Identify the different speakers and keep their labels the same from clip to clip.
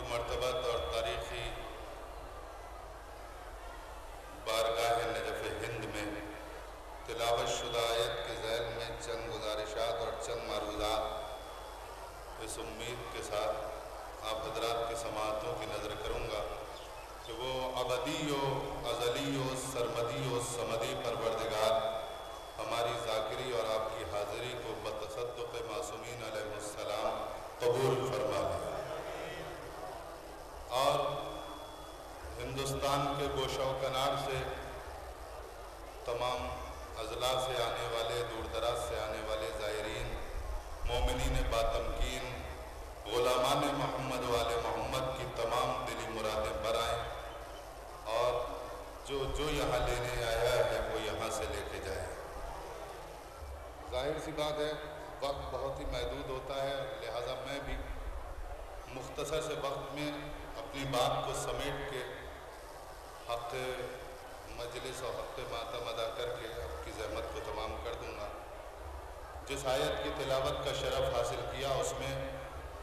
Speaker 1: पुरमर्तबत और तारीख़ी बारगाह नजफ़ हिंद में तिलावत शुदा आयत के ज़ैल में चंद गुज़ारिशात और चंद मारूज़ात इस उम्मीद के साथ आप हज़रात की समाअतों की नज़र करूँगा कि वो अबदी अज़ली सरमदी समदी परवरदिगार हमारी ज़ाकिरी और आपकी हाज़िरी को बतसद्दुक़ मासूमीन अलैहिस्सलाम कबूल फरमा ले और हिंदुस्तान के गोशा कनार से तमाम अज़ला से आने वाले, दूर दराज से आने वाले ज़ायरीन, मोमिनीन बातमकीन, ग़ुलामान मोहम्मद वाले मोहम्मद की तमाम दिली मुरादें बराएँ और जो यहाँ लेने आया है वो यहाँ से लेके जाए। ज़ाहिर सी बात है, वक्त बहुत ही महदूद होता है, लिहाजा मैं भी मुख्तसर से वक्त में अपनी बात को समेट के हक़ मजलिस और हक़ मातम अदा करके आपकी ज़हमत को तमाम कर दूँगा। जिस आयत की तिलावत का शरफ़ हासिल किया उसमें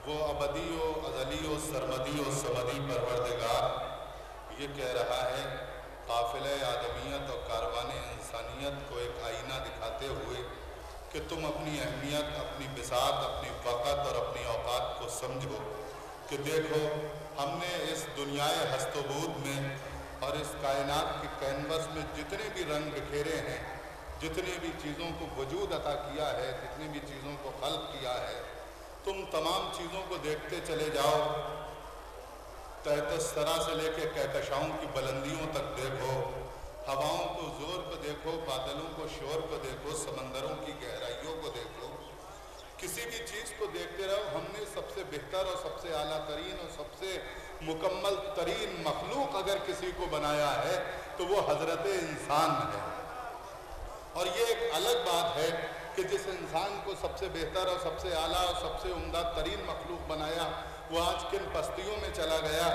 Speaker 1: वो अबदी अज़ली सरमदी समदी परवरदिगार ये कह रहा है, काफ़िले आदमियत और कारवाने इंसानियत को एक आईना दिखाते हुए कि तुम अपनी अहमियत, अपनी बिसात, अपनी वक़्त और अपनी औकात को समझो कि देखो हमने इस दुनियाए हस्तबूद में और इस कायनात की कैनवस में जितने भी रंग बिखेरे हैं, जितनी भी चीज़ों को वजूद अता किया है, जितनी भी चीज़ों को खल्क़ किया है, तुम तमाम चीज़ों को देखते चले जाओ, तहत सरा से लेकर कहकशाओं की बुलंदियों तक देखो, हवाओं को ज़ोर को देखो, बादलों को शोर को देखो, समंदरों की गहराइयों को देखो, किसी भी चीज़ को देखते रहो। हमने सबसे बेहतर और सबसे आला तरीन और सबसे मुकम्मल तरीन मखलूक अगर किसी को बनाया है तो वो हज़रत इंसान है। और ये एक अलग बात है कि जिस इंसान को सबसे बेहतर और सबसे आला और सबसे उम्दा तरीन मखलूक बनाया वो आज किन पस्तियों में चला गया,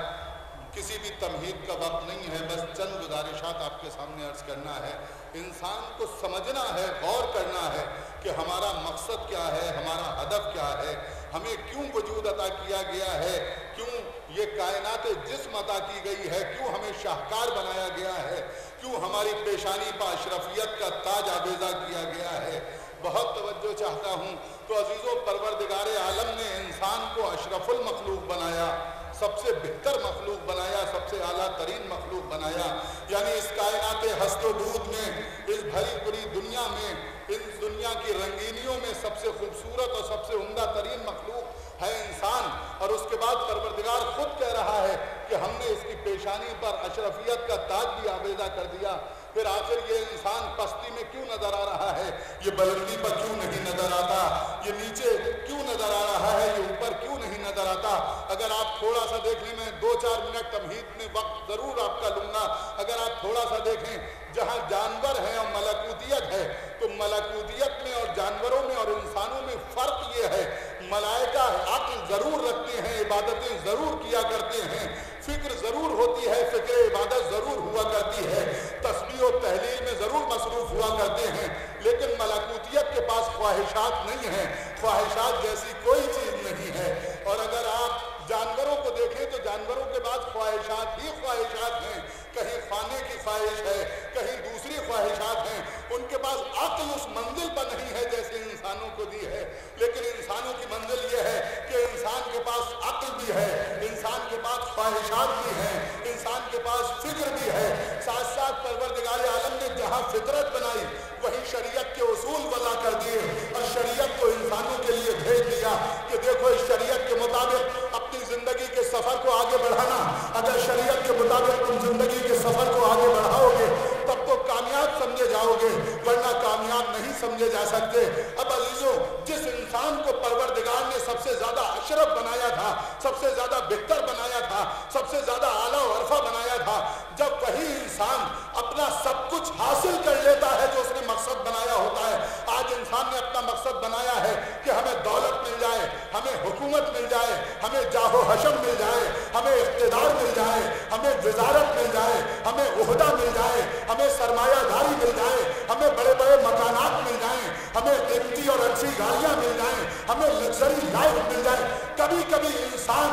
Speaker 1: किसी भी तमहीद का वक्त नहीं है, बस चंद गुजारिशात आपके सामने अर्ज़ करना है। इंसान को समझना है, गौर करना है कि हमारा मकसद क्या है, हमारा हदफ क्या है, हमें क्यों वजूद अता किया गया है, क्यों ये कायनात जिस्म अता की गई है, क्यों हमें शाहकार बनाया गया है, क्यों हमारी पेशानी पर अशरफियत का ताज आवेज़ा किया गया है। बहुत तवज्जो चाहता हूँ तो अज़ीज़ों, परवरदिगार आलम ने इंसान को अशरफुल मखलूक बनाया, सबसे बेहतर मखलूक बनाया, सबसे आला तरीन मखलूक बनाया। यानी इस कायनात हस्तबूद में, इस भरी पूरी दुनिया में, इन दुनिया की रंगीनियों में सबसे खूबसूरत और सबसे उम्दा तरीन मखलूक है इंसान। और उसके बाद परवरदिगार खुद कह रहा है कि हमने इसकी पेशानी पर अशरफियत का ताज भी आवेज़ा कर दिया। फिर आखिर ये इंसान पस्ती में क्यों नज़र आ रहा है, ये बुलंदी पर क्यों नहीं नज़र आता, ये नीचे क्यों नज़र आ रहा है, ये ऊपर क्यों नहीं नज़र आता। अगर आप थोड़ा सा देखने में 2-4 मिनट तमहीद में वक्त ज़रूर आपका लूँगा, अगर आप थोड़ा सा देखें जहाँ जानवर हैं और मलकूतियत है तो मलकूतियत में और जानवरों में और इंसानों में फ़र्क ये है, मलाइका अक्ल ज़रूर रखते हैं, इबादतें ज़रूर किया करते हैं, फ़िक्र ज़रूर होती है, फ़िक्र इबादत ज़रूर हुआ करती है, तस्बीह और तहलील में ज़रूर मसरूफ़ हुआ करते हैं, लेकिन मलकूतियत के पास ख्वाहिशात नहीं हैं, ख्वाहिशात जैसी कोई चीज़ नहीं है। और अगर आप जानवरों को देखें तो जानवरों के पास ख्वाहिशात ही ख्वाहिशात हैं, कहीं खाने की ख्वाहिश है, कहीं दूसरी ख्वाहिशात हैं, उनके पास अक्ल उस मंजिल पर नहीं है जैसे इंसानों को दी है। लेकिन इंसानों की मंजिल ये है कि इंसान के पास अक्ल भी है, इंसान के पास ख्वाहिशात भी हैं, इंसान के पास फिक्र भी है। साथ साथ परवरदिगार आलम ने जहाँ फितरत बनाई वहीं शरीयत के उसूल वज़ा कर दिए और शरीयत को इंसानों के लिए भेज दिया कि देखो इस शरीयत के मुताबिक अपनी ज़िंदगी के सफ़र को आगे बढ़ाना। अगर शरीयत के मुताबिक तुम ज़िंदगी के सफ़र को आगे बढ़ाओगे तब तो कामयाब समझे जाओगे, वरना कामयाब नहीं समझे जा सकते। अब अज़ीज़ों, जिस इंसान को परवरदिगार ने सबसे ज़्यादा अशरफ बनाया था, सबसे ज़्यादा बेहतर बनाया था, सबसे ज़्यादा आला वरफ़ा बनाया था, जब वही इंसान अपना सब कुछ हासिल कर लेता है जो उसने मकसद बनाया होता है। आज इंसान ने अपना मकसद बनाया है कि हमें दौलत मिल जाए, हमें हुकूमत मिल जाए, हमें जाहो हशम मिल जाए, हमें इख्तिदार मिल जाए, हमें वज़ारत मिल जाए, हमें ओहदा मिल जाए, हमें सरमायादारी मिल जाए, हमें बड़े बड़े मकानात मिल जाएं, हमें कीमती और अच्छी गाड़ियाँ मिल जाएं, हमें लग्जरी लाइफ मिल जाए। कभी कभी इंसान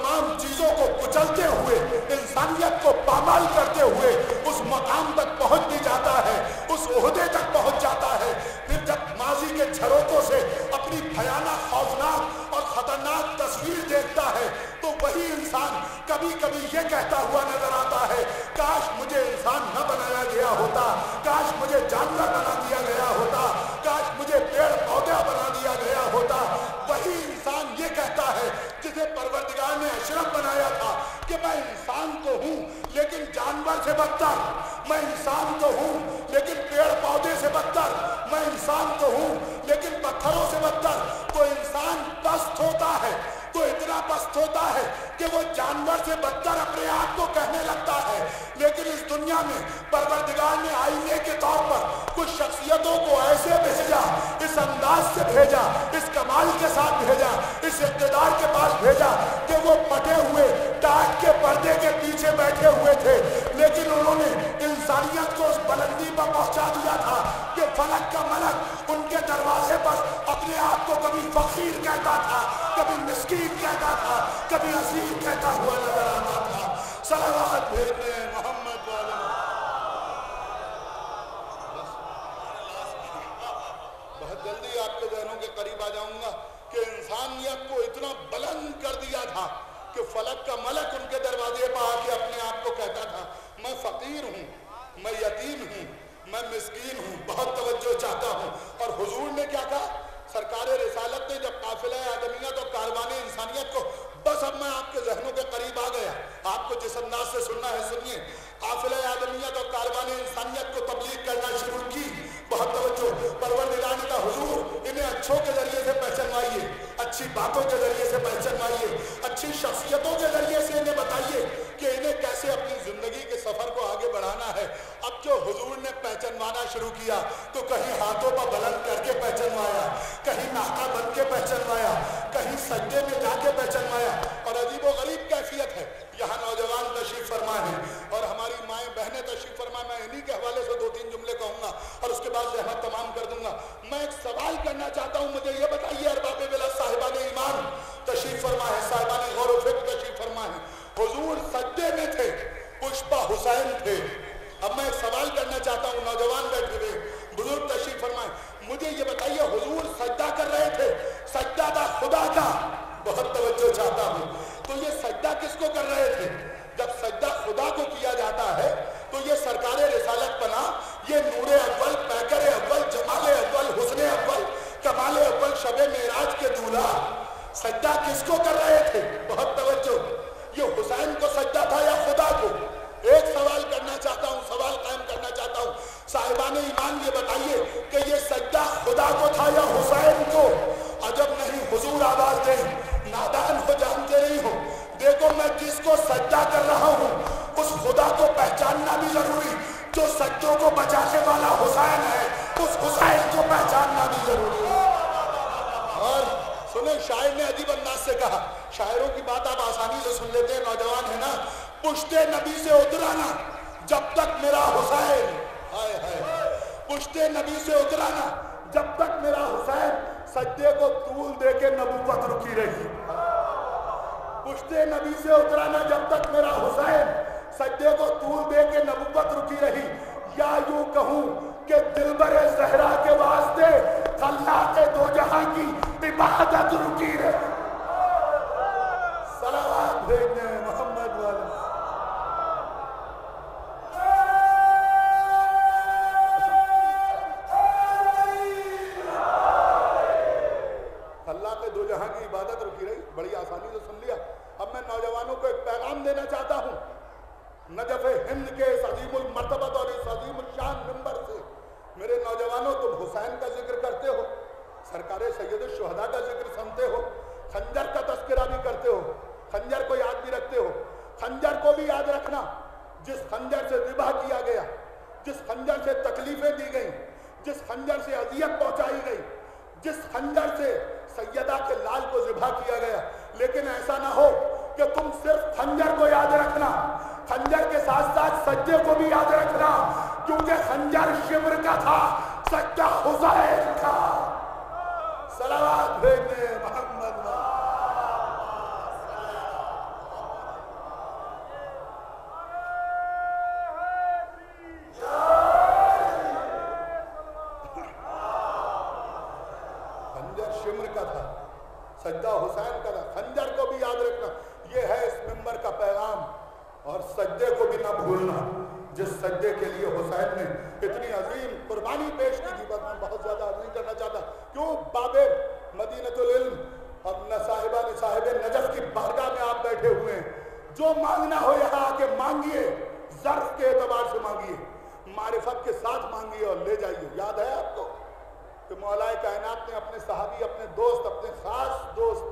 Speaker 1: तमाम चीजों को कुचलते हुए, इंसानियत को पामाल करते हुए उस मकाम तक पहुंच भी जाता है, उस ओहदे तक पहुंच जाता है। फिर जब माजी के झरोकों से अपनी भयानक, खौफनाक और खतरनाक तस्वीर देखता है तो वही इंसान कभी कभी ये कहता हुआ नजर आता है, काश मुझे इंसान न बनाया गया होता, काश मुझे जानवर बना दिया गया होता, काश मुझे पेड़ पौधा बना दिया गया होता। वही इंसान ये कहता है जिसे परवरदिगार ने अशरफ बनाया था कि मैं इंसान तो हूँ लेकिन जानवर से बदतर, मैं इंसान तो हूँ लेकिन पेड़ पौधे से बदतर, मैं इंसान तो हूँ लेकिन पत्थरों से बदतर। तो इंसान पस्त होता है, तो इतना पस्त होता है कि वो जानवर से बदतर अपने आप को कहने लगता है। लेकिन इस दुनिया में परवरदिगार ने आईने के तौर पर कुछ शख्सियतों को ऐसे भेजा, इस अंदाज से भेजा, इस कमाल के साथ भेजा, इस इक़्तिदार के पास भेजा कि वो पटे हुए टाट के पर्दे के पीछे बैठे हुए थे, लेकिन उन्होंने इंसानियत को उस बुलंदी पर पहुंचा दिया था कि फलक का मलक उनके दरवाजे पर अपने आप को कभी फकीर कहता था, कभी मिस्कीन कहता था, कभी अजीज कहता हुआ नजर आता था। सलावत भेजने मोहम्मद वाले। बहुत जल्दी आपके ज़हनों के करीब आ जाऊंगा कि इंसानियत को इतना बुलंद कर दिया था कि फलक का मलक उनके दरवाजे पर आके अपने आप को कहता था, मैं फकीर हूँ, मैं यतीम हूँ, मैं मिस्कीन हूँ, बहुत तवज्जो चाहता हूँ। और हुजूर ने क्या कहा? सरकार रिसालत ने जब काफिला आदमियत और कारवान इंसानियत को, बस अब मैं आपके ज़हनों के करीब आ गया, आपको जिस अंदाज से सुनना है सुनिए। काफिला आदमियत और कारवान इंसानियत को तबलीग करना शुरू की, बहुत तवज्जो। परवरदिगार ने कहा, हुजूर इन्हें अच्छों के जरिए से पहचानवाइए, अच्छी बातों के जरिए से पहचानवाइए, अच्छी शख्सियतों के जरिए से इन्हें बताइए कि इन्हें कैसे अपनी जिंदगी के सफर को आगे बढ़ाना है। अब जो हुजूर ने पहचानवाना शुरू किया तो कहीं हाथों पर बुलंद करके पहचानवाया, कहीं नाका बन के पहचानवाया, कहीं सज्जे में जाके पहचानवाया। और अजीबो गरीब कैफियत है, यहाँ नौजवान तशरीफ फरमा है और हमारी माएँ बहनें तशरीफ फरमा। मैं इन्हीं के हवाले से 2-3 जुमले कहूँगा और उसके बाद जहमत तमाम कर दूंगा। मैं एक सवाल करना चाहता हूँ, मुझे ये बताइए, अरबाब विला साहिबान ईमान तशरीफ फरमा है, साहिबान गौर व फिक्र तशरीफ फरमा है, हुजूर सज्जे में थे, पुष्पा हुसैन थे। अब मैं एक सवाल करना चाहता हूँ, नौजवान बैठे हुए बुजुर्ग तशरीफ फरमाए, मुझे ये बताइए, हुजूर सजदा कर रहे थे, सजदा था खुदा का, बहुत तवज्जो चाहता हूँ। तो ये सजदा किसको कर रहे थे? जब सजदा खुदा को किया जाता है तो ये सरकार रिसालत पना, ये नूरे अव्वल, पैकर अव्वल, जमाले अव्वल, हुस्ने अव्वल, कमाले अव्वल, शबे मेराज के दूल्हा सजदा किसको कर रहे थे? बहुत तवज्जो। ये हुसैन को सजदा था या खुदा को? एक सवाल करना चाहता हूँ, सवाल कायम करना चाहता हूँ, साहिबान ईमान ये बताइए कि ये सजदा खुदा को था या हुसैन को? अजब नहीं, हुजूर आवाज दें, नादान हो, जानते नहीं हो। देखो, मैं जिसको सजदा कर रहा हूँ उस खुदा को पहचानना भी जरूरी, जो सज्जों को बचाने वाला हुसैन है उस हुसैन को पहचानना भी जरूरी है। और सुने, शायर ने अजीब अंदाज से कहा, शायरों की बात आप आसानी से सुन लेते हैं, नौजवान है ना, पुश्ते नबी से उतराना जब तक मेरा हुसैन, हाय हाय, पुश्ते नबी से उतराना जब तक मेरा हुसैन सज्जे को तूल दे के नबूवत रुकी रही। पुश्ते नबी से उतराना जब तक मेरा हुसैन सज्जे को तूल दे के नबूवत रुकी रही। या यूं कहूं कि दिलबरे ज़हरा के वास्ते खल्लाक़े दो जहां की इबादत रुकी रही। सलावत भेजने मोहम्मद वाले। अल्लाह के दो जहां की इबादत रुकी रही, बड़ी आसानी से सुन लिया। अब मैं नौजवानों को एक पैगाम देना चाहता हूँ, नजफ़ हिंद के इस अज़ीमुल मर्तबत और इस अज़ीमुल शान मिंबर से, मेरे नौजवानों, तुम हुसैन का जिक्र करते हो, सरकारे सैयदुल शुहदा का जिक्र सुनते हो, खंजर का तस्करा भी करते हो, खंजर को याद भी रखते हो। खंजर को भी याद रखना, जिस खंजर से ज़िबा किया गया, जिस खंजर से तकलीफें दी गई, जिस खंजर से अजियत पहुंचाई गई, जिस खंजर से सैयदा के लाल को ज़िबा किया गया। लेकिन ऐसा ना हो कि तुम सिर्फ खंजर को याद रखना, खंजर के साथ साथ सज्जे को भी याद रखना, क्योंकि खंजर शिब्र का था, सज्जा हुसैन का। सलावत भेजने मोहम्मद। सजदे को भी ना भूलना, जिस सजदे के लिए हुसैन ने इतनी अजीम कुर्बानी पेश की थी। बस मैं बहुत ज़्यादा नहीं करना चाहता, क्यों बाबे मदीनतुल इल्म अब न साहिब नजफ की बारगाह में आप बैठे हुए हैं। जो मांगना हो यहाँ आके मांगिए, ज़र्फ के एतबार से मांगिए, मारिफत के साथ मांगिए और ले जाइए। याद है आपको कि मौलाए कायनात ने अपने सहाबी, अपने दोस्त, अपने खास दोस्त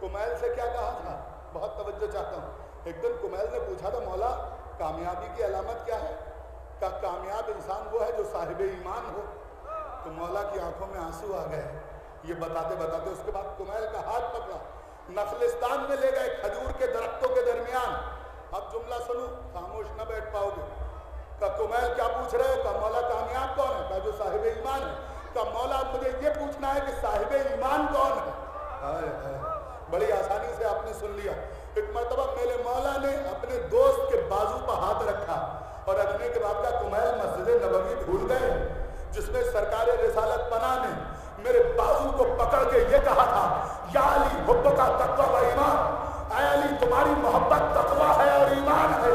Speaker 1: कुमैल से क्या कहा था? बहुत तवज्जो चाहता हूँ। एक दिन कुमैल ने पूछा था, मौला कामयाबी की अलामत क्या है? का कामयाब इंसान वो है जो साहिब ईमान हो। तो मौला की आंखों में आंसू आ गए ये बताते बताते। उसके बाद कुमैल का हाथ पकड़ा, नखलिस्तान में ले गए, खजूर के दरख्तों के दरमियान। अब जुमला सुनो, खामोश न बैठ पाओगे। का कुमैल क्या पूछ रहे हो? का मौला कामयाब कौन है? का जो साहिब ईमान है। का मौला मुझे ये पूछना है कि साहिब ईमान कौन है? हाय हाय, बड़ी आसानी से आपने सुन लिया। एक मरतबा मेरे मौला ने अपने दोस्त के बाजू पर हाथ रखा और रखने के बाद का कुमैल मस्जिद नबवी भूल गए, जिसमें सरकार रिसालत पना ने मेरे बाजू को पकड़ के ये कहा था, या अली हुब्ब का तक़वा व ईमान, ऐ अली तुम्हारी मोहब्बत तक़वा है और ईमान है।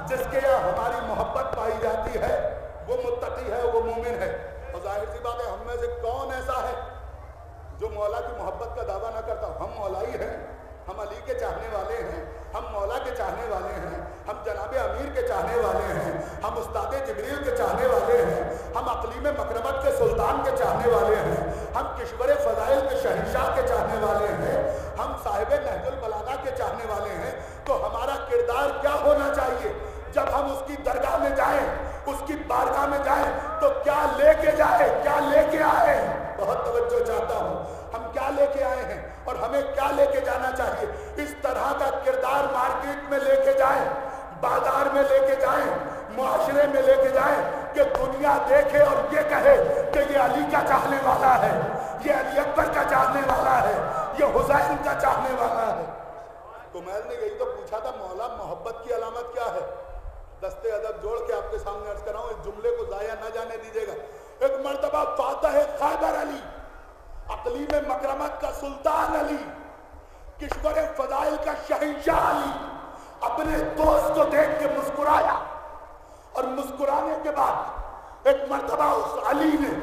Speaker 1: जिसके यहाँ हमारी मोहब्बत पाई जाती है वो मुत्तकी है, वो मोमिन है। और जाहिर सी बात है, हम में से कौन ऐसा है जो मौला की मोहब्बत का दावा ना करता? हम मौला ही हैं, हम अली के चाहने वाले हैं, हम मौला के चाहने वाले हैं, हम जनाबे अमीर के चाहने वाले हैं, हम उस्तादे जिब्रील के चाहने वाले हैं, हम अक़लीम मकरमत के सुल्तान के चाहने वाले हैं, हम किश्वर फ़ज़ाइल के शहंशाह के चाहने वाले हैं, हम साहिब नहजुल बलागा के चाहने वाले हैं। तो हमारा किरदार क्या होना चाहिए? जब हम उसकी दरगाह में जाएं, उसकी बारगाह में जाएं, तो क्या लेके जाए, क्या लेके आए? बहुत तवज्जो चाहता हूँ, हम क्या लेके आए हैं और हमें क्या लेके जाना चाहिए। इस तरह का किरदार मार्केट में लेके जाएं, बाजार में लेके जाएं, मुआशरे में लेके जाएं कि दुनिया देखे और ये कहे कि ये अली का चाहने वाला है, ये अली अकबर का चाहने वाला है, ये हुसैन का चाहने वाला है। कुमैल ने यही तो पूछा था, मौला मोहब्बत की अलामत क्या है? दस्ते अदब जोड़ के आपके सामने अर्ज कर रहा हूं, इस जुमले को जाया न जाने दीजिएगा। एक मर्तबा फातह खैबर अली, अक़लीम मकरमत का सुल्तान अली, किश्वर फ़ज़ाइल का शहंशाह अली अपने दोस्त को देख के मुस्कुराया। और मुस्कुराने के बाद एक मर्तबा उस अली ने,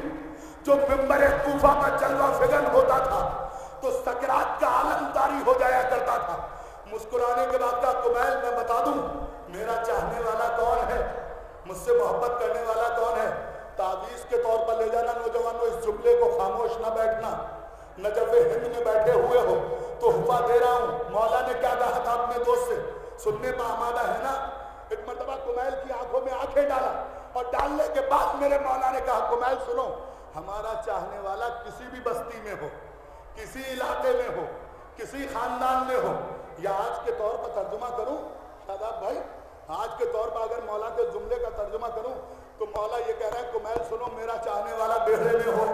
Speaker 1: जो मिंबर कूफा पर जलवा फिगन होता था तो सकरात का आलम तारी हो जाया करता था, मुस्कुराने के बाद का कुमैल मैं बता दूं मेरा चाहने वाला कौन है, मुझसे मोहब्बत करने वाला कौन है? तावीज़ के तौर पर ले जाना नौजवानों, इस जुमले को खामोश ना बैठना। नजफ़े हिंद में बैठे हुए हो तो हुफा दे रहा हूँ, मौला ने क्या कहा था अपने दोस्त से, सुनने पर आमादा है ना? एक मरतबा कुमैल की आंखों में आंखें डाला और डालने के बाद मेरे मौला ने कहा, कुमैल सुनो, हमारा चाहने वाला किसी भी बस्ती में हो, किसी इलाके में हो, किसी खानदान में हो, या आज के तौर पर तर्जुमा करूं शादाब भाई, आज के तौर पर अगर मौला के जुमले का तर्जुमा करूं तो मौला ये कह रहे हैं, कुमैल सुनो, मेरा चाहने वाला बेहरे में हो,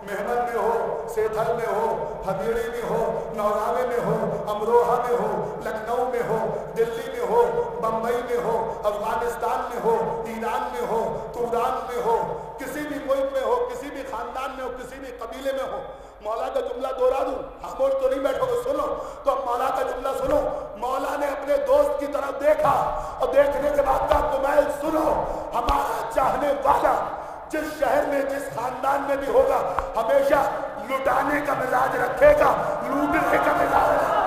Speaker 1: मेहमन में हो, सेथल में हो, हथेड़ी में हो, नौगावे में हो, अमरोहा में हो, लखनऊ में हो, दिल्ली में हो, बम्बई में हो, अफगानिस्तान में हो, ईरान में हो, तुरान में हो, किसी भी मुल्क में हो, किसी भी खानदान में हो, किसी भी कबीले में हो। मौला का जुमला दोहरा दूं, खामोश तो नहीं बैठोगे, सुनो। तो मौला का जुमला सुनो। मौला ने अपने दोस्त की तरफ देखा और देखने के बाद कहा, कुमैल सुनो, हमारा चाहने वाला जिस शहर में, जिस खानदान में भी होगा, हमेशा लुटाने का मिजाज रखेगा, लूटने का मिजाज रखेगा।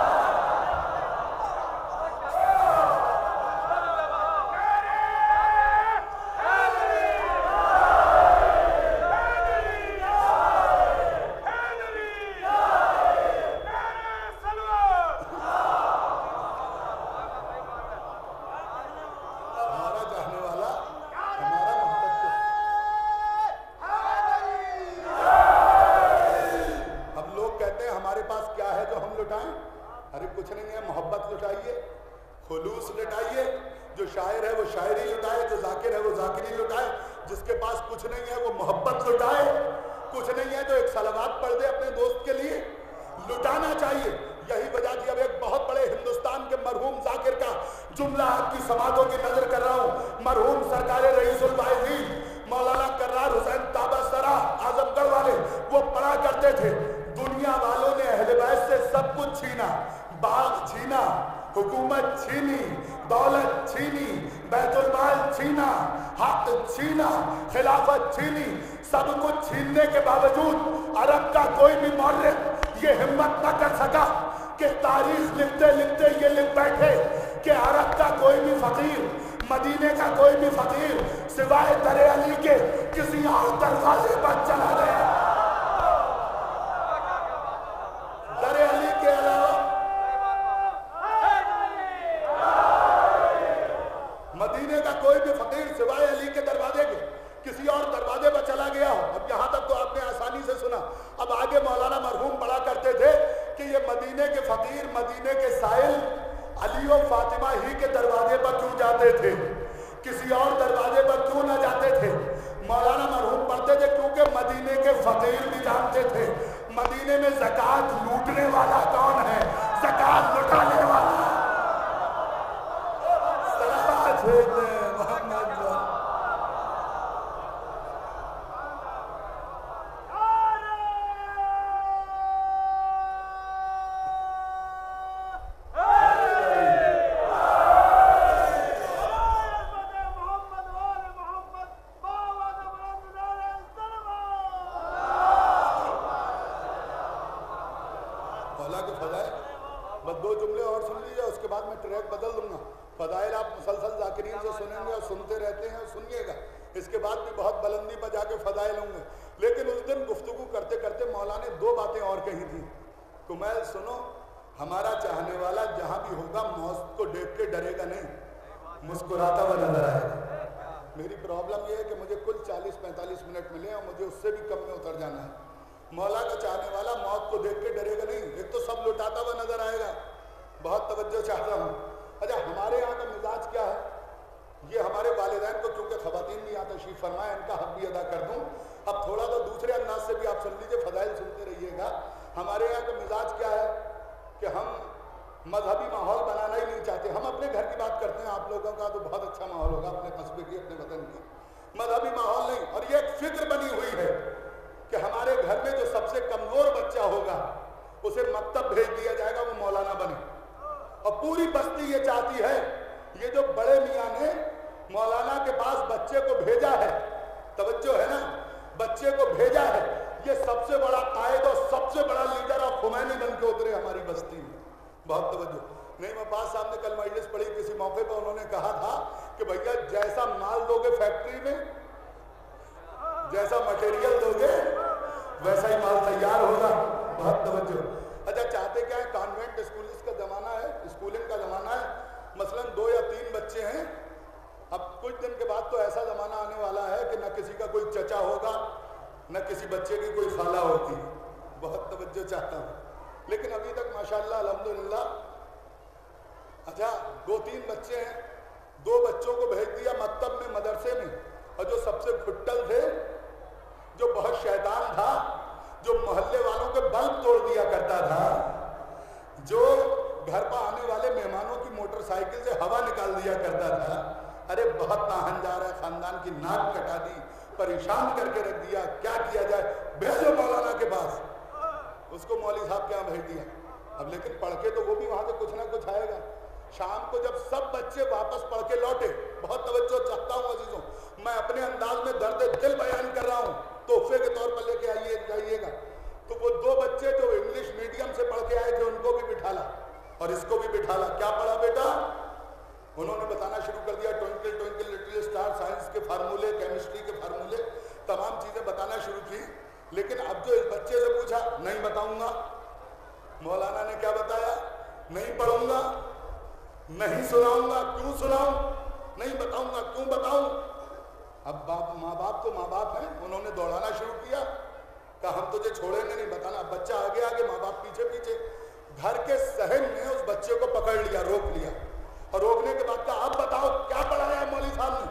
Speaker 1: दौलत छीनी, बैतुल माल छीना, हक छीना, खिलाफत छीनी, सब कुछ छीनने के बावजूद अरब का कोई भी मौर्ख ये हिम्मत न कर सका कि तारीख लिखते लिखते ये लिख बैठे कि अरब का कोई भी फकीर, मदीने का कोई भी फकीर सिवाय दरे अली के किसी और दरवाजे पर चला गया। दरे अली के अलावा मदीने का कोई भी फकीर सिवाय अली के दरवाजे के किसी और दरवाजे पर चला गया हो। अब यहाँ तक तो आपने आसानी से सुना। अब आगे मौलाना मरहूम पढ़ा करते थे कि ये मदीने के फकीर, मदीने के साइल अली और फातिमा ही के दरवाजे पर क्यों जाते थे, किसी और दरवाजे पर क्यों न जाते थे। मौलाना मरहूम पढ़ते थे क्योंकि मदीने के फकीर भी जानते थे मदीने में ज़कात लूटने वाला कौन है, ज़कात लुटाने वाला मुस्कुराता हुआ नजर आएगा। मेरी प्रॉब्लम यह है कि मुझे कुल 40-45 मिनट मिले और मुझे उससे भी कम में उतर जाना है। मौला का चाहने वाला मौत को देख के डरेगा नहीं, एक तो सब लुटाता हुआ नजर आएगा। बहुत तवज्जो चाहता हूँ। अच्छा, हमारे यहाँ का मिजाज क्या है, ये हमारे वालिदैन को क्योंकि खवातीन भी यहाँ तशरीफ फरमाए, इनका हक भी अदा कर दूँ। अब थोड़ा तो दूसरे अंदाज से भी आप सुन लीजिए, फजाइल सुनते रहिएगा। हमारे यहाँ का मिजाज क्या है कि हम मजहबी माहौल बनाना ही नहीं चाहते। हम अपने घर की बात करते हैं, आप लोगों का तो बहुत अच्छा माहौल होगा अपने कस्बे की, अपने वतन की। मजहबी माहौल नहीं। और ये एक फिक्र बनी हुई है कि हमारे घर में जो सबसे कमजोर बच्चा होगा उसे मकतब भेज दिया जाएगा, वो मौलाना बने। और पूरी बस्ती ये चाहती है, ये जो बड़े मियाँ ने मौलाना के पास बच्चे को भेजा है, तवज्जो है ना, बच्चे को भेजा है, ये सबसे बड़ा कायद और सबसे बड़ा लीडर और खुमैनी बन के उतरे हमारी बस्ती में। बहुत तवज्जो। नहीं, अब्बास साहब ने कल मजलिस पढ़ी, किसी मौके पर उन्होंने कहा था कि भैया जैसा माल दोगे फैक्ट्री में, जैसा मटेरियल दोगे वैसा ही माल तैयार होगा। बहुत तवज्जो। अच्छा, चाहते क्या है, कॉन्वेंट स्कूल का जमाना है, स्कूलिंग का जमाना है। मसलन 2 या 3 बच्चे हैं, अब कुछ दिन के बाद तो ऐसा जमाना आने वाला है कि न किसी का कोई चचा होगा, न किसी बच्चे की कोई खाला होगी। बहुत तवज्जो चाहता हूँ। लेकिन अभी तक माशाअल्लाह अल्हम्दुलिल्लाह, अच्छा 2-3 बच्चे हैं, 2 बच्चों को भेज दिया मकतब में, मदरसे में। और जो सबसे फुट्टल थे, जो बहुत शैतान था, जो मोहल्ले वालों के बल्ब तोड़ दिया करता था, जो घर पर आने वाले मेहमानों की मोटरसाइकिल से हवा निकाल दिया करता था, अरे बहुत नाहनजार है, खानदान की नाक कटा दी, परेशान करके रख दिया। क्या किया जाए, भेजो मौलाना के पास। उसको मौली साहब के यहाँ भेज दिया। अब लेकिन पढ़ के तो वो भी वहाँ से कुछ ना कुछ आएगा। शाम को जब सब बच्चे वापस पढ़ के लौटे, बहुत तवज्जो चाहता हूँ अजीजों, मैं अपने अंदाज में दर्द दिल बयान कर रहा हूँ, तोहफे के तौर पर लेके जाइएगा। तो वो 2 बच्चे जो इंग्लिश मीडियम से पढ़ के आए थे, उनको भी बिठाला और इसको भी बिठाला। क्या पढ़ा बेटा? उन्होंने बताना शुरू कर दिया, twinkle twinkle little star, science के फार्मूले, केमिस्ट्री के फार्मूले, तमाम चीजें बताना शुरू की। लेकिन अब जो इस बच्चे से पूछा, नहीं बताऊंगा। मौलाना ने क्या बताया? नहीं पढ़ूंगा, नहीं सुनाऊंगा। क्यों सुनाऊं? नहीं बताऊंगा, क्यों बताऊं? अब माँ बाप तो माँ बाप हैं, उन्होंने दौड़ाना शुरू किया, कहा हम तुझे छोड़ेंगे नहीं, बताना। बच्चा आगे आगे, माँ बाप पीछे पीछे। घर के सहन ने उस बच्चे को पकड़ लिया, रोक लिया। और रोकने के बाद कहा, अब बताओ क्या पढ़ाया है मौली साहब ने?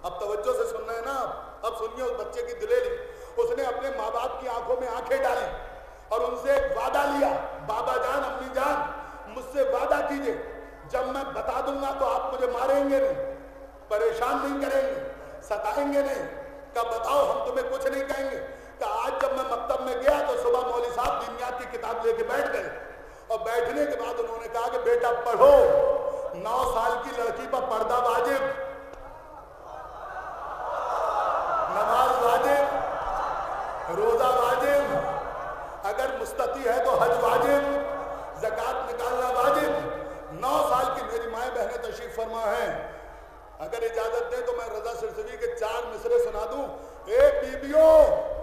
Speaker 1: अब तवज्जो से सुन रहे हैं ना? अब सुनिए उस बच्चे की दिलेरी। उसने अपने माँ बाप की आंखों में आंखें डाली और उनसे एक वादा लिया, बाबा जान, अम्मी जान, मुझसे वादा कीजिए, जब मैं बता दूंगा तो आप मुझे मारेंगे नहीं, परेशान नहीं करेंगे, सताएंगे नहीं। कब बताओ, हम तुम्हें कुछ नहीं कहेंगे। कि आज जब मैं मकतब में गया तो सुबह मौली साहब दीनियात की किताब लेके बैठ गए और बैठने के बाद उन्होंने कहा कि बेटा पढ़ो, 9 साल की लड़की पर पर्दा वाजिब, नमाज वाजिब, रोजा वाजिब, अगर मुस्तती है तो हज वाजिब, ज़कात निकालना वाजिब। 9 साल की मेरी माएँ बहनें तशरीफ फरमा है। अगर इजाजत दे तो मैं रजा सिरसवी के 4 मिसरे सुना दूं। ए बीबियों,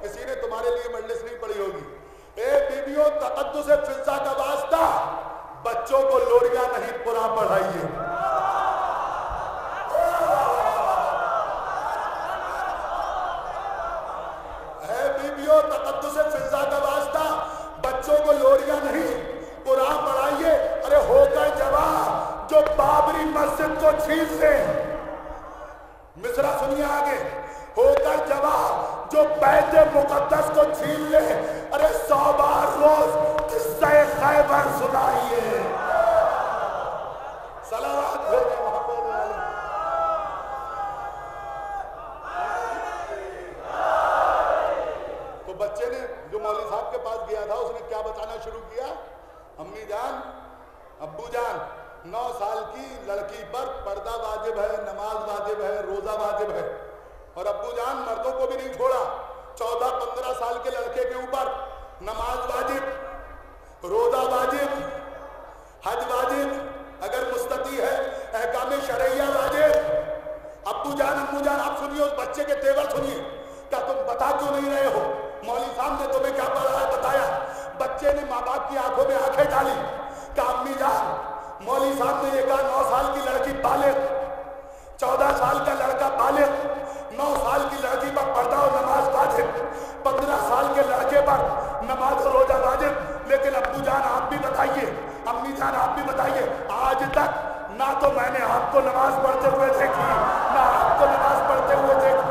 Speaker 1: किसी ने तुम्हारे लिए मजलिस नहीं पढ़ी होगी। ए बीबियों, तक़द्दुस फिज़्ज़ा का वास्ता, बच्चों को लोरियां नहीं पुरा पढ़ाइए। ए बीबियों, तक़द्दुस फिज़्ज़ा का वास्ता, बच्चों को लोरियां नहीं पुरा पढ़ाइए। अरे होकर जवाब जो बाबरी मस्जिद को छीन ले, मिसरा सुनिए आगे, होकर जवाब जो बैत मुकद्दस को छीन ले। अरे 100 बार रोज किस्सा खैबर सुनाइए। सलावत भेजे मोहम्मद वाले। तो बच्चे ने जो मौलवी साहब के पास गया था उसने क्या बताना शुरू किया? अम्मी जान, अब्बू जान, 9 साल की लड़की पर पर्दा वाजिब है, नमाज वाजिब है, रोजा वाजिब है। और अब्बू जान मर्दों को भी नहीं छोड़ा। 14-15 साल के लड़के के ऊपर नमाज वाजिब, रोजा वाजिब, हज वाजिब, अगर मुस्तती है अहकाम शरइया वाजिब। अब्बू जान, अम्मू जान, आप सुनिए, उस बच्चे के तेवर सुनिए। क्या तुम बता क्यों नहीं रहे हो? मौलवी साहब ने तुम्हें क्या बताया? बच्चे ने माँ बाप की आंखों में आंखें डाली। क्या अम्मी जान, मौलवी साहब ने ये कहा 9 साल की लड़की बालिग, 14 साल का लड़का बालिग, 9 साल की लड़की पर पर्दा और नमाज वाजिब, 15 साल के लड़के पर नमाज और रोजा वाजिब। लेकिन अब्बू जान आप भी बताइए, अम्मी जान आप भी बताइए, आज तक ना तो मैंने आपको नमाज पढ़ते हुए देखी, ना आपको नमाज पढ़ते हुए देखी।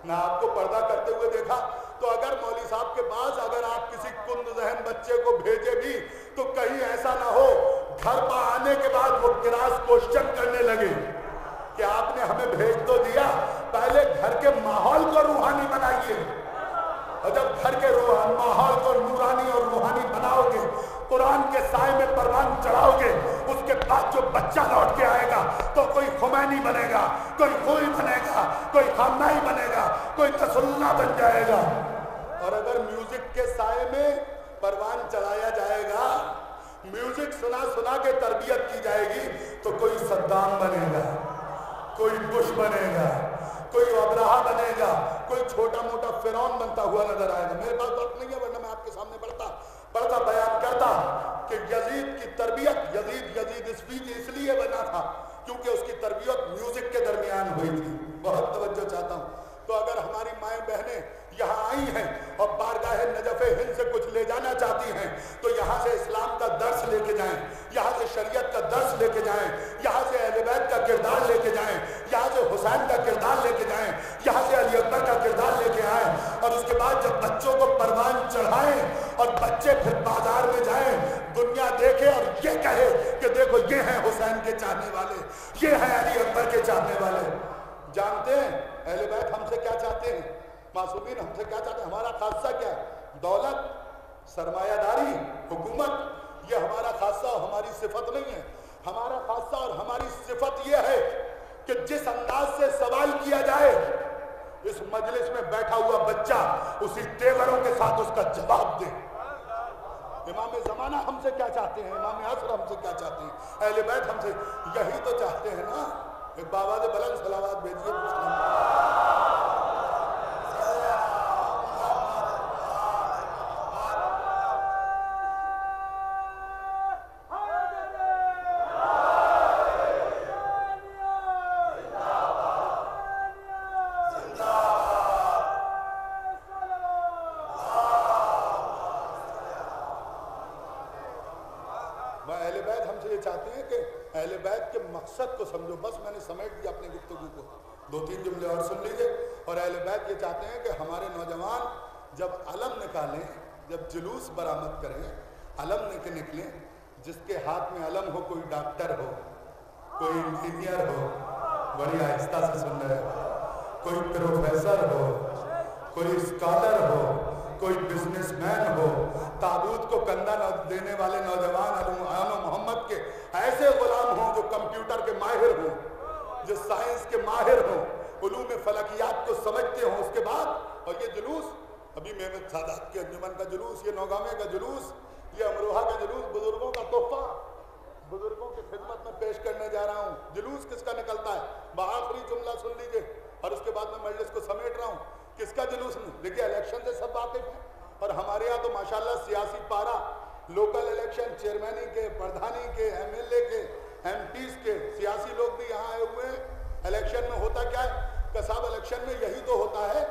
Speaker 1: ना आपको पर्दा करते हुए देखा। तो अगर मौलवी साहब के पास अगर आप किसी कुंद जहन बच्चे को भेजे भी तो कहीं ऐसा ना हो घर पर आने के बाद वो क्रॉस क्वेश्चन करने लगे कि आपने हमें भेज तो दिया, पहले घर के माहौल को रूहानी बनाइए। और जब घर के माहौल को नूरानी और रूहानी बनाओगे, कुरान के साए में परवान चढ़ाओगे, उसके बाद जो बच्चा लौट के आएगा तो कोई खुमैनी बनेगा, कोई कोई बनेगा, कोई खामनाई बनेगा, कोई तसल्ला बन जाएगा। और अगर म्यूजिक के साए में परवान चढ़ाया जाएगा, म्यूजिक सुना सुना के तरबियत की जाएगी, तो कोई सद्दाम बनेगा, कोई बुश बनेगा, कोई अब्राहा बनेगा, कोई छोटा मोटा फिरौन बनता हुआ नजर आएगा। मेरे पास वक्त नहीं है, वरना मैं आपके सामने पढ़ता बयान करता कि यजीद की तरबियत, यजीद स्पीच इसलिए बना था क्योंकि उसकी तरबियत म्यूजिक के दरमियान हुई थी। बहुत तवज्जो चाहता हूँ। तो अगर हमारी माएँ बहनें यहाँ आई हैं और बारगाह नजफ़ हिंद से कुछ ले जाना चाहती हैं तो यहाँ से इस्लाम का दर्स लेके जाएं, यहाँ से शरीयत का दर्स लेके जाएं, यहाँ से अहले बैत का किरदार लेके जाएं, यहाँ से हुसैन का किरदार लेके जाएं, यहाँ से अली अकबर का किरदार लेके आएं। और उसके बाद जब बच्चों को परवान चढ़ाएं और बच्चे फिर बाजार में जाएं, दुनिया देखे और ये कहे कि देखो ये हैं हुसैन के चाहने वाले, ये हैं अली अकबर के चाहने वाले। जानते हैं अहले बैत हमसे क्या चाहते हैं? मासूमीन हमसे क्या चाहते हैं? हमारा खासा क्या है? दौलत, सरमायादारी, हुकूमत, ये हमारा खासा और हमारी सिफत नहीं है। हमारा खासा और हमारी सिफत ये है कि जिस अंदाज से सवाल किया जाए, इस मजलिस में बैठा हुआ बच्चा उसी तेवरों के साथ उसका जवाब दे। इमाम ज़माना हमसे क्या चाहते हैं? इमाम असर हमसे क्या चाहते हैं? अहले बैत हमसे यही तो चाहते हैं ना। एक बाबा से बुलंद सलावत भेजिए। मकसद को समझो। बस मैंने समेट दिया अपनी गुफ्तगू को, 2-3 जुमले और सुन लीजिए। और अहले बैत ये चाहते हैं कि हमारे नौजवान जब अलम निकालें, जब जुलूस बरामद करें, अलम लेके निकलें, जिसके हाथ में अलम हो, कोई डॉक्टर हो, कोई इंजीनियर हो, बड़ी आहिस्ता से सुन रहे हो। कोई प्रोफेसर हो, कोई स्कॉलर हो, कोई बिजनेसमैन हो, ताबूत को कंधा न देने वाले नौजवान आनो मोहम्मद के ऐसे गुलाम हों जो कंप्यूटर के माहिर हों, जो साइंस के माहिर हों, उलूम फलकियात को समझते हों। उसके बाद और ये जुलूस अभी मेहमद सादात के अंजुमन का जुलूस, ये नौगामे का जुलूस, ये अमरोहा का जुलूस, बुजुर्गों का तोहफा बुजुर्गों की खिदमत में पेश करने जा रहा हूँ। जुलूस किसका निकलता है, आखिरी जुमला सुन लीजिए और उसके बाद मैं मजलिस को समेट रहा हूँ। किसका जुलूस? देखिए, इलेक्शन से सब वाकिफ हैं और हमारे यहाँ तो माशाल्लाह सियासी पारा, लोकल इलेक्शन, चेयरमैनी के, प्रधानी के, एमएलए के, एमपीज के सियासी लोग भी यहाँ आए हुए हैं। इलेक्शन में होता क्या है कि साहब, इलेक्शन में यही तो होता है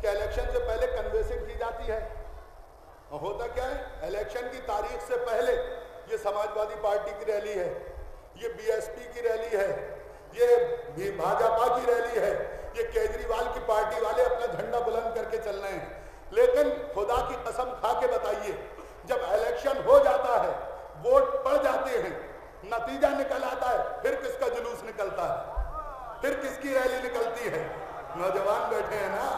Speaker 1: कि इलेक्शन से पहले कन्वेंसिंग की जाती है। और होता क्या है, इलेक्शन की तारीख से पहले ये समाजवादी पार्टी की रैली है, ये बीएसपी की रैली है, ये भाजपा की रैली है, ये केजरीवाल की पार्टी वाले अपना झंडा बुलंद करके चल रहे हैं। लेकिन खुदा की कसम खा के बताइए, जब इलेक्शन हो जाता है, वोट पड़ जाते हैं, नतीजा निकल आता है, फिर किसका जुलूस निकलता है, फिर किसकी रैली निकलती है? नौजवान बैठे हैं ना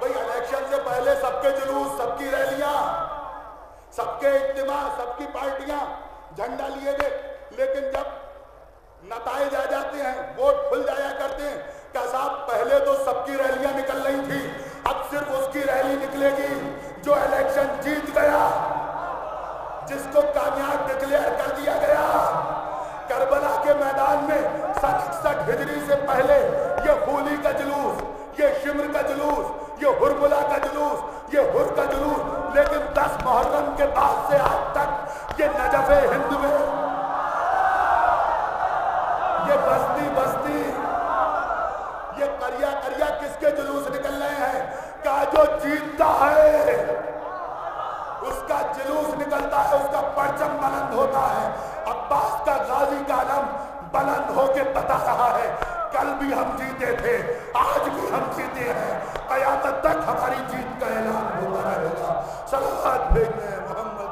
Speaker 1: भाई, इलेक्शन से पहले सबके जुलूस, सबकी रैलियां, सबके इज्तिमा, सबकी पार्टियां झंडा लिए गए। लेकिन जब नताइज आ जाते हैं, वोट खुल जाया करते हैं, क्या साहब पहले तो सबकी रैलियां निकल रही थी, अब सिर्फ उसकी रैली निकलेगी जो इलेक्शन जीत गया, जिसको कामयाब डिक्लेयर कर दिया गया। करबला के मैदान में 67 हिजरी से पहले ये होली का जुलूस, ये शिमर का जुलूस, ये हुरमुला का जुलूस, ये हुर का जुलूस, लेकिन 10 मुहर्रम के बाद से आज तक ये नजफ़े हिंद में, ये बस्ती बस्ती, ये करिया करिया किसके जुलूस निकल रहे हैं? का जो जीतता है उसका जुलूस निकलता है, उसका परचम बुलंद होता है। अब्बास का गाजी का आलम बुलंद होके बता रहा है, कल भी हम जीते थे, आज भी हम जीते हैं, क़यामत तक हमारी जीत का ऐलान होता रहेगा। सलावत भेजने मोहम्मद।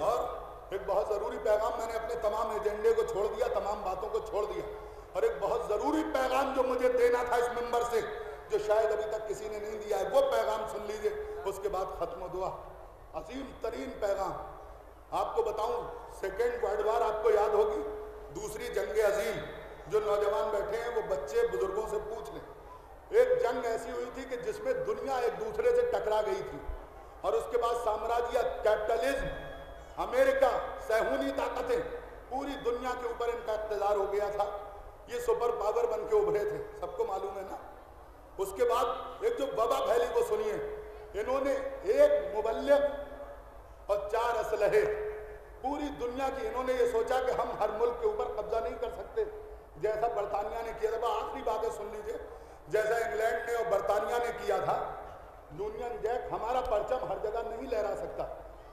Speaker 1: और एक बहुत जरूरी पैगाम, मैंने अपने तमाम एजेंडे को छोड़ दिया, तमाम बातों को छोड़ दिया, और एक बहुत जरूरी पैगाम जो मुझे देना था इस मिंबर से, जो शायद अभी तक किसी ने नहीं दिया है, वो पैगाम सुन लीजिए, उसके बाद खत्म दुआ। अजीम तरीन पैगाम आपको बताऊं, सेकेंड वर्ल्ड वार आपको याद होगी, दूसरी जंग अजीम, जो नौजवान बैठे हैं वो बच्चे बुजुर्गों से पूछ लें। एक जंग ऐसी हुई थी कि जिसमें दुनिया एक दूसरे से टकरा गई थी, और उसके बाद साम्राज्य, कैपिटलिज्म, अमेरिका, सहूनी ताकतें, पूरी दुनिया के ऊपर इनका इक़्तिदार हो गया था। ये सुपर पावर बन के उभरे थे, सबको मालूम है ना। उसके बाद एक जो वबा फैली वो सुनिए, इन्होंने एक मुबल्लिग और 4 असलहे, पूरी दुनिया की, इन्होंने ये सोचा कि हम हर मुल्क के ऊपर कब्जा नहीं कर सकते, जैसा बरतानिया ने किया था। आखिरी बातें सुन लीजिए, जैसा इंग्लैंड ने और बरतानिया ने किया था, यूनियन जैक, हमारा परचम हर जगह नहीं लहरा सकता,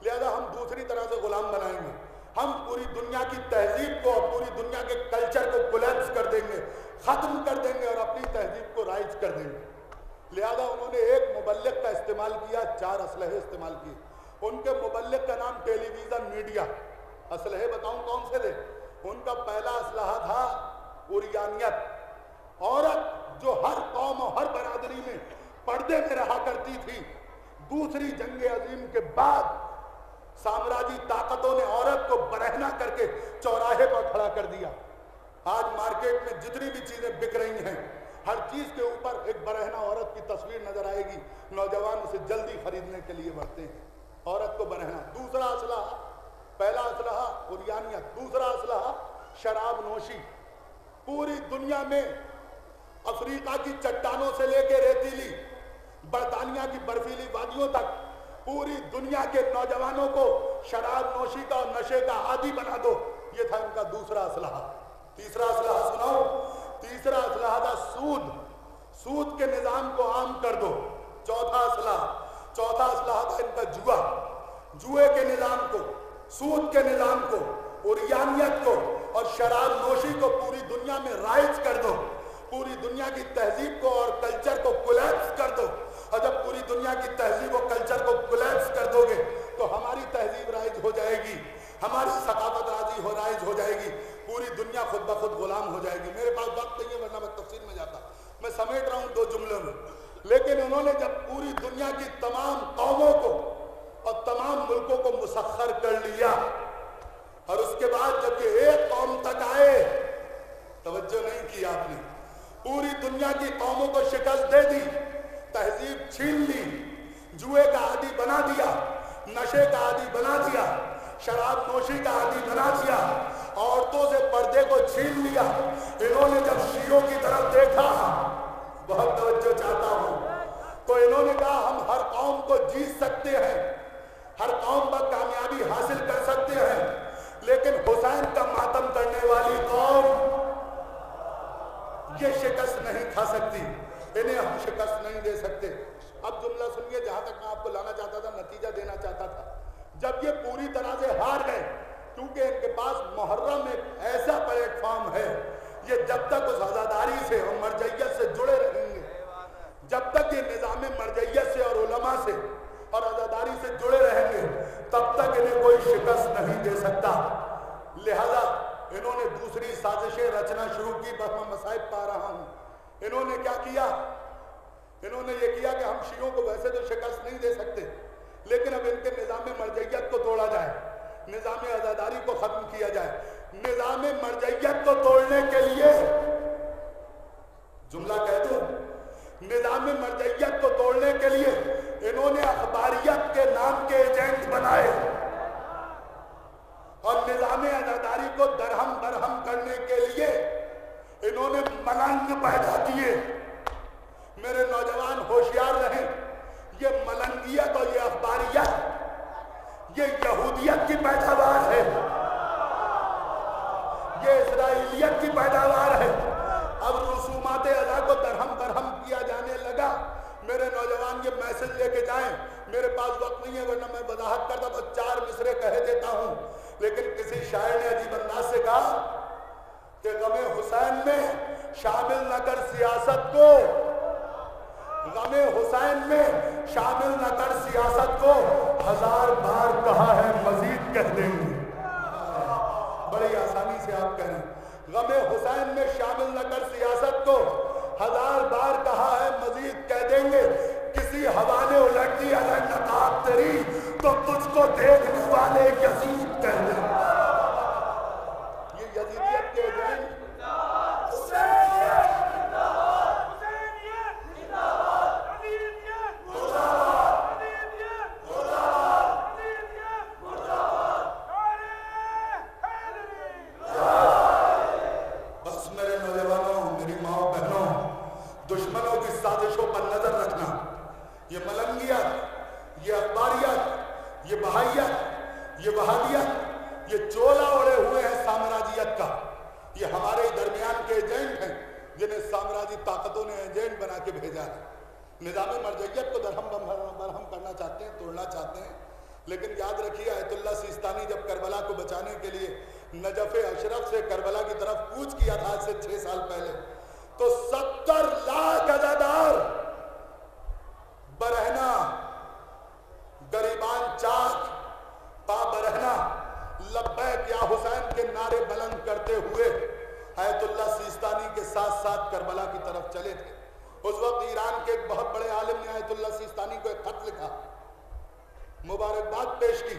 Speaker 1: लिहाजा हम दूसरी तरह से गुलाम बनाएंगे, हम पूरी दुनिया की तहजीब को और पूरी दुनिया के कल्चर को कोलैप्स कर देंगे, खत्म कर देंगे और अपनी तहजीब को राइज कर देंगे। लिहाजा उन्होंने एक मुबल्लिग का इस्तेमाल किया, 4 असलहे इस्तेमाल किए। उनके मुबल्लिग का नाम टेलीविजन मीडिया। असलहे बताऊं कौन से थे? उनका पहला असलहा था उरियानियत, औरत जो हर कौम और हर बरादरी में पर्दे में रहा करती थी। दूसरी जंग अजीम के बाद साम्राज्य ताकतों ने औरत को बरहना करके चौराहे पर खड़ा कर दिया। आज मार्केट में जितनी भी चीजें बिक रही हैं, हर चीज के ऊपर एक बरहना औरत की तस्वीर नजर आएगी, नौजवान उसे जल्दी खरीदने के लिए बढ़ते हैं, औरत को बरहना। दूसरा असलहा, पहला असलहा उरियानियत, दूसरा असलहा शराब नोशी। पूरी दुनिया में अफ्रीका की चट्टानों से लेकर रेतीली बरतानिया की बर्फीली वादियों तक पूरी दुनिया के नौजवानों को शराब नोशी का और नशे का आदी बना दो, ये था उनका दूसरा असलहा। तीसरा असलहा सुनाओ, तीसरा असलहा था सूद, सूद के निजाम को आम कर दो। चौथा असलहा था इनका जुआ, जुए के निजाम को, सूद के निजाम को, उरियानियत को और शराब नोशी को पूरी दुनिया में राइज कर दो, पूरी दुनिया की तहजीब को और कल्चर को कोलैप्स कर दो। और जब पूरी दुनिया की तहजीब और कल्चर को कोलैप्स कर दोगे تو ہماری تہذیب رائج ہو جائے گی, ہماری ثقافت رائج ہو جائے گی, پوری دنیا خود بخود غلام ہو جائے گی. میرے پاس وقت نہیں ہے ورنہ میں تفصیل میں جاتا, میں سمیٹ رہا ہوں 2 جملوں میں. لیکن انہوں نے جب پوری دنیا کی تمام قوموں کو اور تمام ملکوں کو مسخر کر لیا, اور اس کے بعد جب یہ ایک قوم تک آئے, توجہ نہیں کی آپ نے, پوری دنیا کی قوموں کو شکست دے دی, تہذیب چھین لی, جوئے کا عادی بنا دیا, نشے کا عادی بنا دیا, شراب نوشی کا عادی بنا دیا, عورتوں سے پردے کو چھین لیا. انہوں نے جب شیعوں کی طرف دیکھا, بہت توجہ چاہتا ہوں, تو انہوں نے کہا ہم ہر قوم کو جیت سکتے ہیں, ہر قوم پر کامیابی حاصل کر سکتے ہیں, لیکن حسین کا ماتم کرنے والی قوم یہ شکست نہیں کھا سکتی, انہیں ہم شکست نہیں دے سکتے. اب جملہ سنیے جہاں تک میں آپ کو لانا چاہتا تھا, نتیجہ دینا چاہتا تھا. جب یہ پوری طرح سے ہار گئے, کیونکہ ان کے پاس محرم ایک ایسا پلیٹ فارم ہے, یہ جب تک اس عزاداری سے اور مرجعیت سے جڑے رہیں گے, جب تک یہ نظام مرجعیت سے اور علماء سے اور عزاداری سے جڑے رہیں گے, تب تک انہیں کوئی شکست نہیں دے سکتا. لہذا انہوں نے دوسری سازشیں رچنا شروع کی. بس میں مصائب پا رہا ہوں. انہوں نے کیا کیا؟ انہوں نے یہ کیا کہ ہم شیعوں کو ویسے تو شکست نہیں دے سکتے, لیکن اب ان کے نظام مرجعیت کو توڑا جائے, نظام عزاداری کو ختم کیا جائے. نظام مرجعیت کو توڑنے کے لیے, جملہ کہہ دوں, نظام مرجعیت کو توڑنے کے لیے انہوں نے اخباریت کے نام کے ایجنٹ بنائے, اور نظام عزاداری کو درہم برہم کرنے کے لیے انہوں نے ملنگ پیدا کیے. میرے نوجوان ہوشیار رہیں, یہ ملنگیت اور یہ اخباریت یہ یہودیت کی پیداوار ہے, یہ اسرائیلیت کی پیداوار ہے. اب رسومات ادا کو درہم برہم کیا جانے لگا. میرے نوجوان یہ میسج لے کے جائیں, میرے پاس وقت نہیں ہے ورنہ میں وضاحت کرتا تو 4 مصرے کہہ دیتا ہوں, لیکن کسی شاعر نے عجیب انداز سے کہا کہ غم حسین میں شامل نہ کر سیاست کو, غم حسین میں شامل نہ کر سیاست کو, 1000 بار کہا ہے مزید کہہ دیں گے. بڑی آسانی سے آپ کہہ رہے ہیں, غم حسین میں شامل نہ کر سیاست کو, 1000 بار کہا ہے مزید کہہ دیں گے. کسی حوالے الٹتی اگر نقاب تیری تو تجھ کو دیکھنے والے یزید کہہ دیں. یہ یزیدیت کے ایجنٹ نظام مرجعیت کو درہم برہم کرنا چاہتے ہیں, توڑنا چاہتے ہیں. لیکن یاد رکھیے آیت اللہ سیستانی جب کربلا کو بچانے کے لیے نجف اشرف سے کربلا کی طرف کوچ کیا تھا آج سے 6 سال پہلے, تو 70 لاکھ عزادار برہنہ گریبان چاک پا برہنہ لبیک یا حسین کے نعرے بلند کرتے ہوئے آیت اللہ سیستانی کے ساتھ ساتھ کربلا کی طرف چلے تھے. اس وقت ایران کے ایک بہت بڑے عالم نے آیت اللہ سیستانی کو ایک خط لکھا, مبارکباد پیش کی,